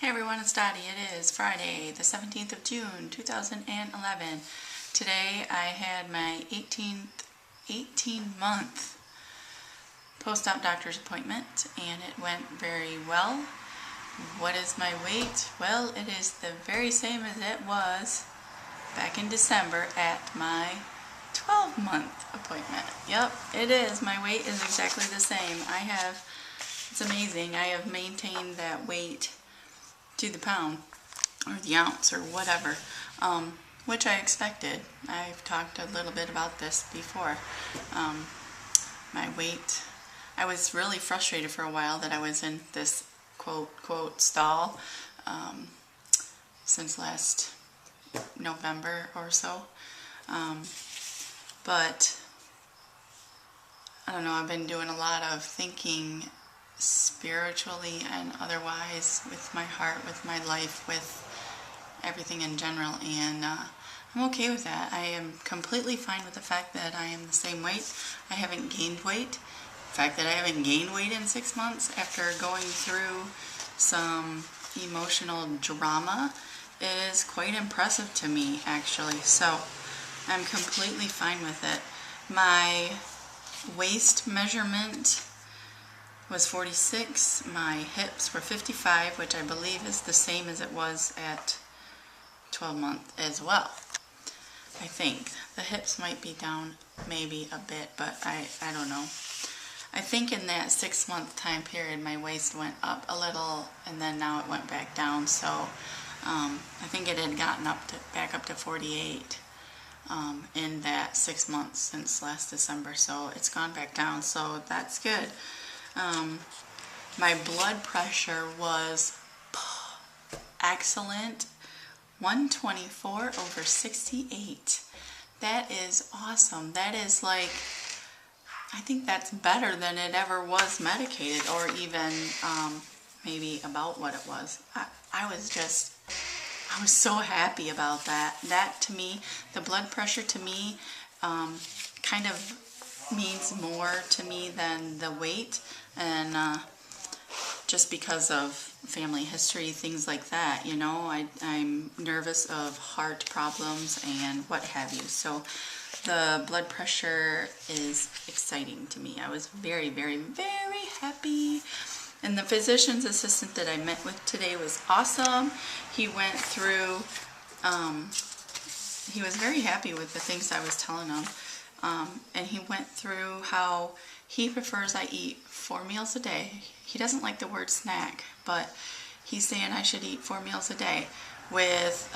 Hey everyone, it's Dottie. It is Friday, the 17th of June, 2011. Today I had my 18-month post-op doctor's appointment and it went very well. What is my weight? Well, it is the very same as it was back in December at my 12-month appointment. Yep, it is. My weight is exactly the same. It's amazing. I have maintained that weight to the pound or the ounce or whatever, which I expected. I've talked a little bit about this before. My weight, I was really frustrated for a while that I was in this quote stall since last November or so, but I don't know, I've been doing a lot of thinking spiritually and otherwise, with my heart, with my life, with everything in general, and I'm okay with that. I am completely fine with the fact that I am the same weight. I haven't gained weight. The fact that I haven't gained weight in 6 months after going through some emotional drama is quite impressive to me, actually. So I'm completely fine with it. My waist measurement was 46, my hips were 55, which I believe is the same as it was at 12 months as well. I think. The hips might be down maybe a bit, but I don't know. I think in that 6 month time period my waist went up a little and then now it went back down, so I think it had gotten back up to 48 in that 6 months since last December, so it's gone back down, so that's good. My blood pressure was excellent, 124/68. That is awesome. That is like, I think that's better than it ever was medicated, or even maybe about what it was. I was so happy about that. That to me, the blood pressure to me kind of means more to me than the weight, and just because of family history, things like that, you know, I'm nervous of heart problems and what have you, so the blood pressure is exciting to me. I was very, very, very happy. And the physician's assistant that I met with today was awesome. He went through, he was very happy with the things I was telling him. And he went through how he prefers I eat 4 meals a day. He doesn't like the word snack, but he's saying I should eat 4 meals a day with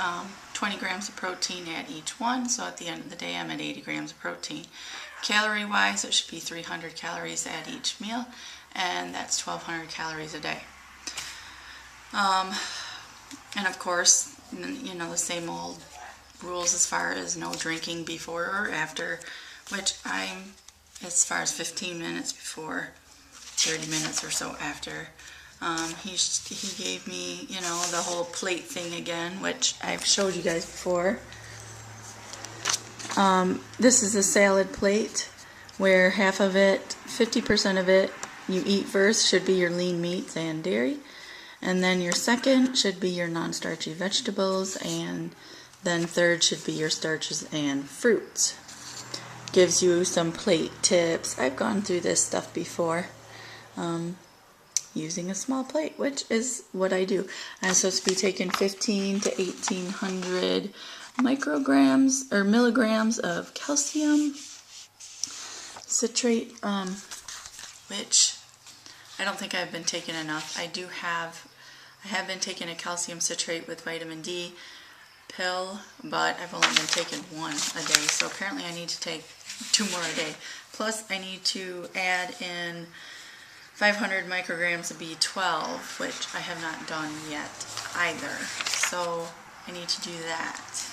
20 grams of protein at each one. So at the end of the day, I'm at 80 grams of protein. Calorie wise, it should be 300 calories at each meal, and that's 1,200 calories a day. And of course, you know, the same old rules as far as no drinking before or after, which I'm as far as 15 minutes before, 30 minutes or so after. He gave me, you know, the whole plate thing again, which I've showed you guys before. This is a salad plate where half of it, 50% of it, you eat first, should be your lean meats and dairy, and then your second should be your non-starchy vegetables, and then third should be your starches and fruits. Gives you some plate tips. I've gone through this stuff before, using a small plate, which is what I do. I'm supposed to be taking 15 to 1,800 micrograms or milligrams of calcium citrate, which I don't think I've been taking enough. I have been taking a calcium citrate with vitamin D pill, but I've only been taking 1 a day, so apparently I need to take 2 more a day. Plus I need to add in 500 micrograms of B12, which I have not done yet either, so I need to do that.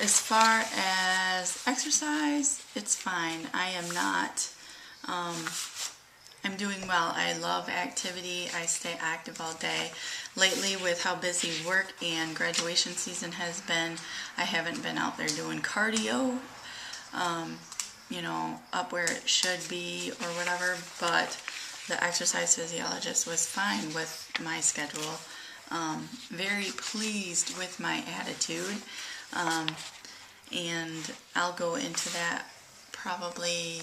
As far as exercise, it's fine. I am not, I'm doing well. I love activity. I stay active all day. Lately, with how busy work and graduation season has been, I haven't been out there doing cardio, you know, up where it should be or whatever, but the exercise physiologist was fine with my schedule, very pleased with my attitude, and I'll go into that probably.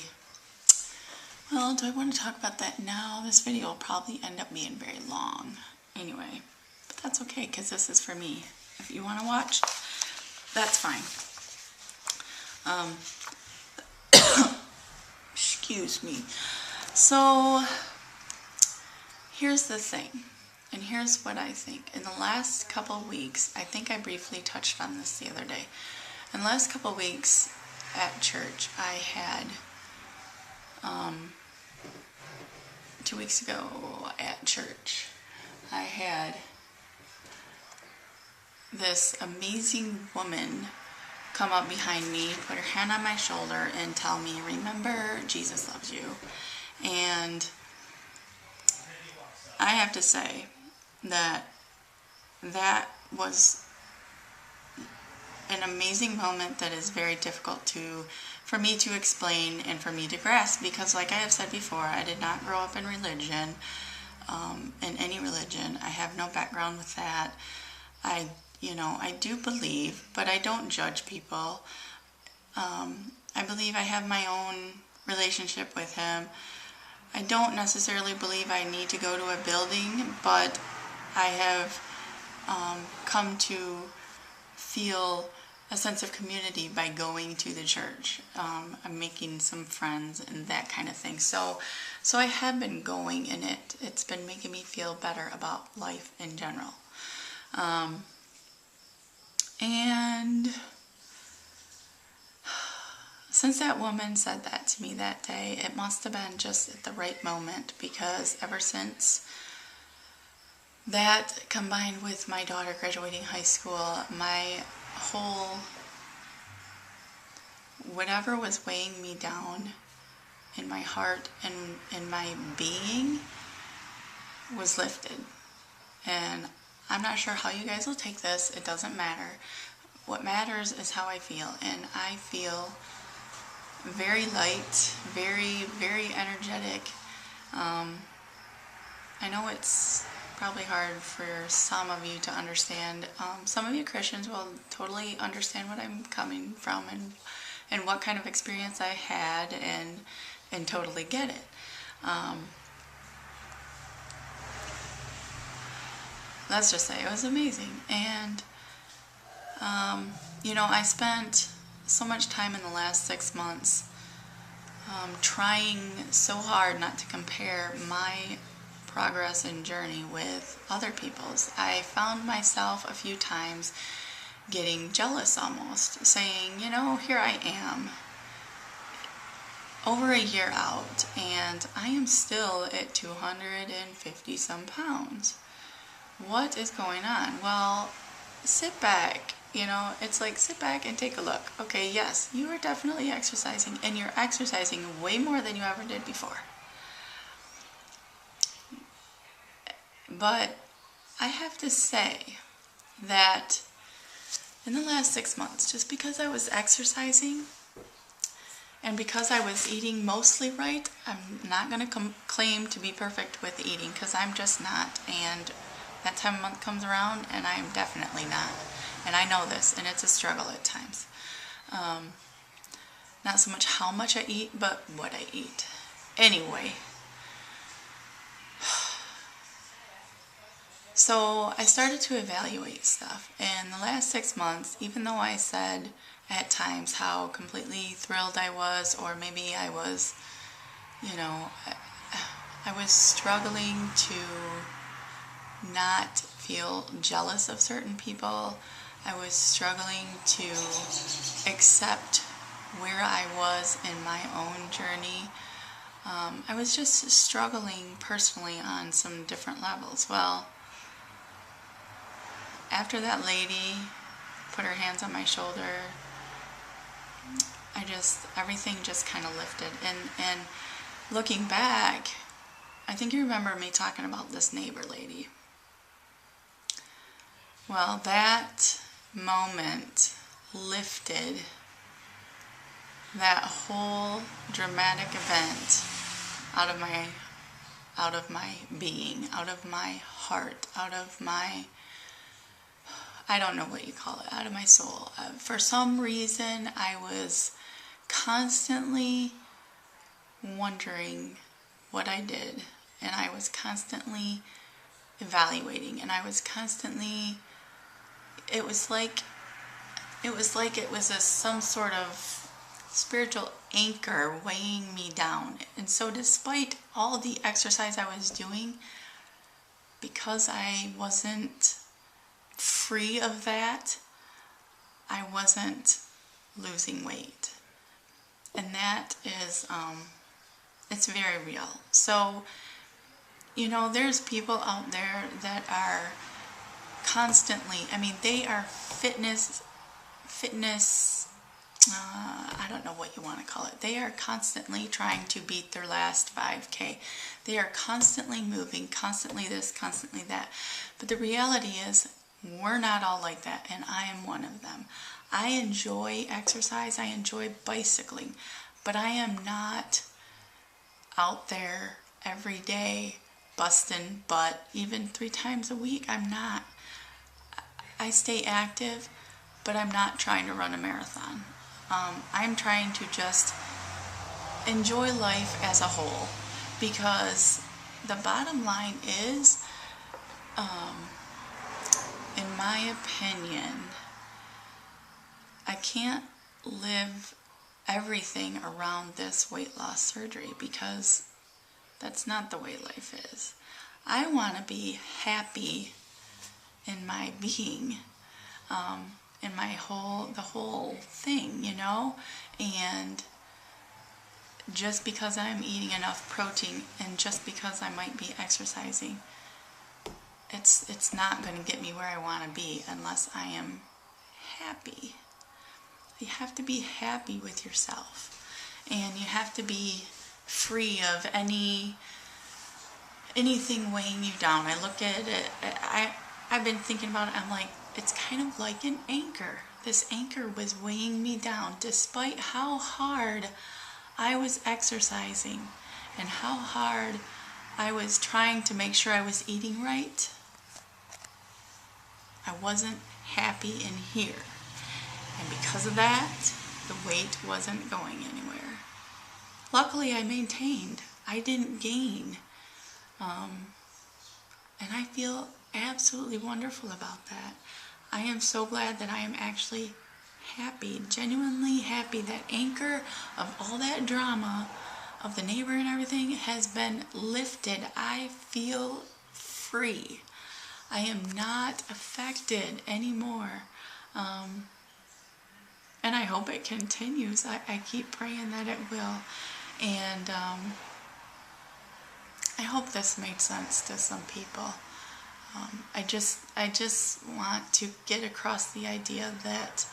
Well, do I want to talk about that now? This video will probably end up being very long anyway, but that's okay because this is for me. If you want to watch, that's fine. Excuse me. So here's the thing, and here's what I think. In the last couple of weeks, I think I briefly touched on this the other day. In the last couple of weeks at church, I had 2 weeks ago at church, I had this amazing woman come up behind me, put her hand on my shoulder, and tell me, remember, Jesus loves you. And I have to say that that was an amazing moment that is very difficult for me to explain and for me to grasp, because like I have said before, I did not grow up in religion, in any religion. I have no background with that. I do believe, but I don't judge people. I believe I have my own relationship with him. I don't necessarily believe I need to go to a building, but I have come to feel a sense of community by going to the church. I'm making some friends and that kind of thing. So I have been going, and it's been making me feel better about life in general. And since that woman said that to me that day, it must have been just at the right moment, because ever since that, combined with my daughter graduating high school, my whole, whatever was weighing me down in my heart and in my being was lifted. And I'm not sure how you guys will take this. It doesn't matter. What matters is how I feel. And I feel very light, very, very energetic. I know it's probably hard for some of you to understand. Some of you Christians will totally understand what I'm coming from and what kind of experience I had and totally get it. Let's just say it was amazing. And I spent so much time in the last 6 months trying so hard not to compare my progress and journey with other people's. I found myself a few times getting jealous almost, saying, here I am, over a year out, and I am still at 250 some pounds. What is going on? Well, sit back. It's like, sit back and take a look. Okay, yes, you are definitely exercising, and you're exercising way more than you ever did before. But I have to say that in the last 6 months, just because I was exercising and because I was eating mostly right, I'm not going to claim to be perfect with eating, because I'm just not. And that time of month comes around and I'm definitely not. And I know this, and it's a struggle at times. Not so much how much I eat, but what I eat. Anyway. So I started to evaluate stuff. And the last 6 months, even though I said at times how completely thrilled I was, or maybe I was, I was struggling to not feel jealous of certain people. I was struggling to accept where I was in my own journey. I was just struggling personally on some different levels. Well, after that lady put her hands on my shoulder, everything just kind of lifted. And looking back, I think you remember me talking about this neighbor lady. Well, that moment lifted that whole dramatic event out out of my being, out of my heart, out of my, I don't know what you call it, out of my soul. For some reason, I was constantly wondering what I did, and I was constantly evaluating, and I was constantly, it was like it was some sort of spiritual anchor weighing me down. And so despite all the exercise I was doing, because I wasn't free of that, I wasn't losing weight. And that is, it's very real. So, there's people out there that are constantly, they are fitness, I don't know what you want to call it. They are constantly trying to beat their last 5K. They are constantly moving, constantly this, constantly that. But the reality is, we're not all like that, and I am one of them. I enjoy exercise, I enjoy bicycling, but I am not out there every day busting butt, even 3 times a week. I'm not. I stay active, but I'm not trying to run a marathon. I'm trying to just enjoy life as a whole, because the bottom line is, in my opinion, I can't live everything around this weight loss surgery, because that's not the way life is. I want to be happy in my being, in the whole thing, and just because I'm eating enough protein and just because I might be exercising, it's not going to get me where I want to be unless I am happy. You have to be happy with yourself, and you have to be free of anything weighing you down. I look at it, I've been thinking about it, I'm like, it's kind of like an anchor. This anchor was weighing me down despite how hard I was exercising and how hard I was trying to make sure I was eating right. I wasn't happy in here. And because of that, the weight wasn't going anywhere. Luckily, I maintained. I didn't gain. And I feel absolutely wonderful about that. I am so glad that I am actually happy, genuinely happy. That anchor of all that drama of the neighbor and everything has been lifted. I feel free. I am not affected anymore. And I hope it continues. I keep praying that it will. And I hope this made sense to some people. I just want to get across the idea that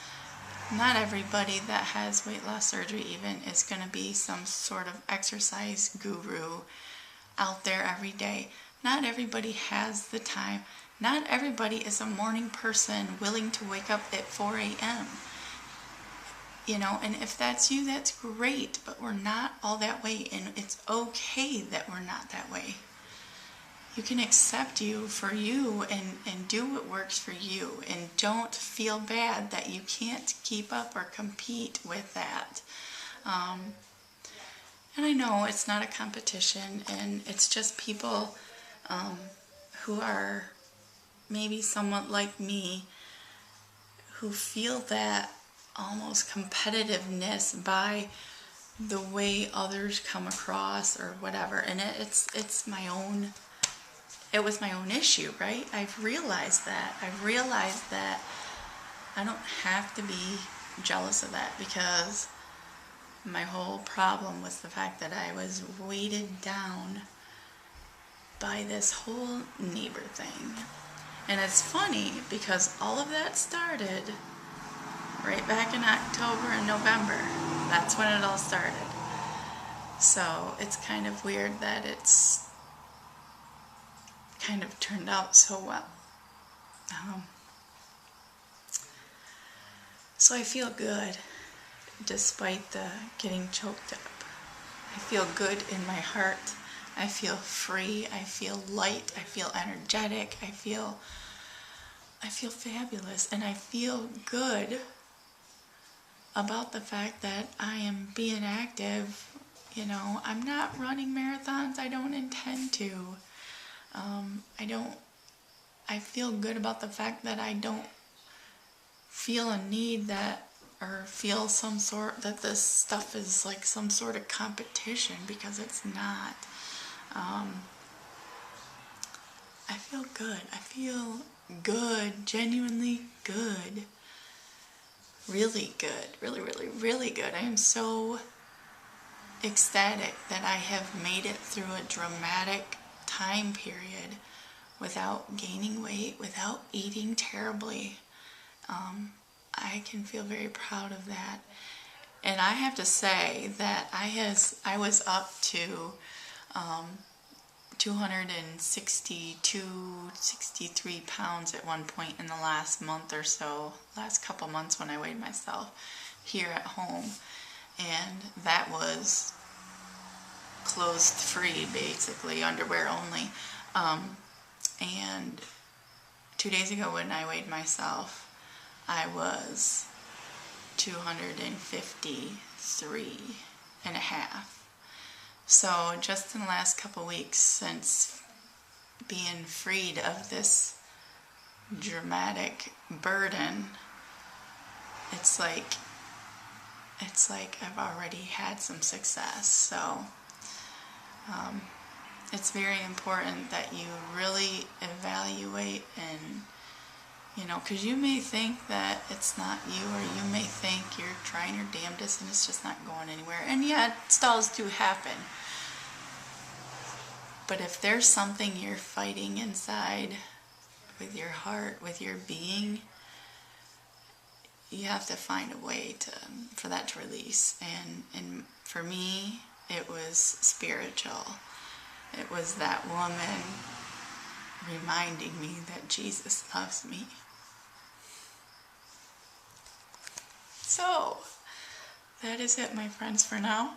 not everybody that has weight loss surgery even is going to be some sort of exercise guru out there every day. Not everybody has the time. Not everybody is a morning person willing to wake up at 4 a.m. And if that's you, that's great, but we're not all that way, and it's okay that we're not that way. You can accept you for you and do what works for you, and don't feel bad that you can't keep up or compete with that. And I know it's not a competition, and it's just people who are maybe somewhat like me, who feel that almost competitiveness by the way others come across or whatever. And it was my own issue, right? I've realized that I don't have to be jealous of that, because my whole problem was the fact that I was weighted down by this whole neighbor thing. And it's funny, because all of that started right back in October and November. That's when it all started. So it's kind of weird that it's kind of turned out so well. So I feel good despite the getting choked up. I feel good in my heart. I feel free, I feel light, I feel energetic, I feel fabulous, and I feel good about the fact that I am being active. You know, I'm not running marathons. I don't intend to. I feel good about the fact that I don't feel a need that, or feel some sort, that this stuff is like some sort of competition, because it's not. I feel good. I feel good, genuinely good. Really good, really, really, really good. I am so ecstatic that I have made it through a dramatic time period without gaining weight, without eating terribly. I can feel very proud of that. And I have to say that I was up to 262, 63 pounds at one point in the last month or so, last couple months when I weighed myself here at home. And that was clothes free, basically, underwear only. And 2 days ago when I weighed myself, I was 253 and a half. So just in the last couple weeks, since being freed of this dramatic burden, it's like I've already had some success. So it's very important that you really evaluate, and because you may think that it's not you, or you may think you're trying your damnedest and it's just not going anywhere. And yeah, stalls do happen. But if there's something you're fighting inside with your heart, with your being, you have to find a way for that to release. And for me, it was spiritual. It was that woman reminding me that Jesus loves me. So, that is it, my friends, for now.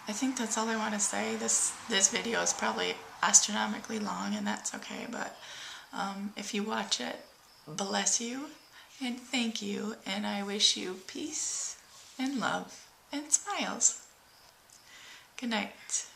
I think that's all I want to say. This video is probably astronomically long, and that's okay, but if you watch it, bless you, and thank you, and I wish you peace, and love, and smiles. Good night.